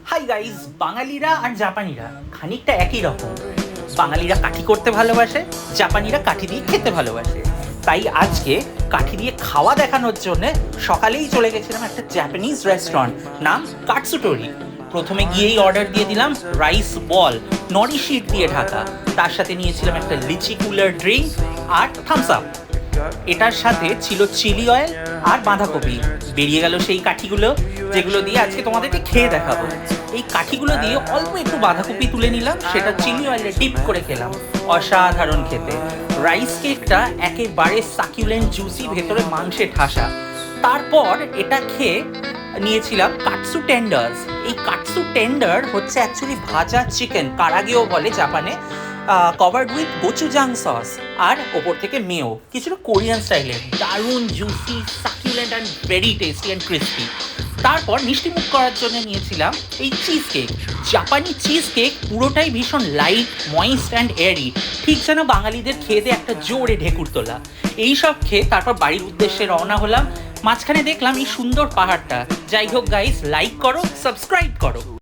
Hi guys, বাঙালিরা আর জাপানিরা খানিকটা একই রকম। বাঙালিরা কাঠি করতে ভালোবাসে, জাপানিরা কাঠি দিয়ে খেতে ভালোবাসে। তাই আজকে কাঠি দিয়ে খাওয়া দেখানোর জন্য সকালেই চলে গেছিলাম একটা জাপানিজ রেস্টুরেন্ট, নাম কাটসুটোরি। প্রথমে গিয়েই অর্ডার দিয়ে দিলাম রাইস বল, নরি শিট দিয়ে ঢাকা। তার সাথে নিয়েছিলাম একটা লিচি কুলার ড্রিঙ্ক আর থামস আপ। এটার সাথে ছিল চিলি অয়েল আর বাঁধাকপি। বেরিয়ে গেল সেই কাঠিগুলো, যেগুলো দিয়ে আজকে তোমাদেরকে খেয়ে দেখাবো। এই কাঠিগুলো দিয়ে অল্প একটু বাঁধাকপি তুলে নিলাম, সেটা চিলি অয়েলে ডিপ করে খেলাম। অসাধারণ খেতে। রাইস কেকটা একেবারে সাকিউলেন্ট জুসি, ভেতরে মাংসে ঠাসা। তারপর এটা খেয়ে নিয়েছিলাম কাটসু টেন্ডার্স। এই কাটসু টেন্ডার হচ্ছে অ্যাকচুয়ালি ভাজা চিকেন, কারাগেও বলে জাপানে, কভার্ড উইথ গোচুজাং সস আর ওপর থেকে মেও, কিছুটা কোরিয়ান স্টাইলের। দারুণ juicy, succulent and very tasty and crispy. তারপর মিষ্টি মুখ করার জন্য নিয়েছিলাম এই চিজ কেক। জাপানি চিজ কেক পুরোটাই ভীষণ লাইট, ময়েস্ট অ্যান্ড এয়ারি, ঠিক যেন বাঙালিদের খেতে একটা জোরে ঢেকুর তোলা। এইসব খেয়ে তারপর বাড়ির উদ্দেশ্যে রওনা হলাম। মাঝখানে দেখলাম এই সুন্দর পাহাড়টা। যাই হোক গাইস, লাইক করো, সাবস্ক্রাইব করো।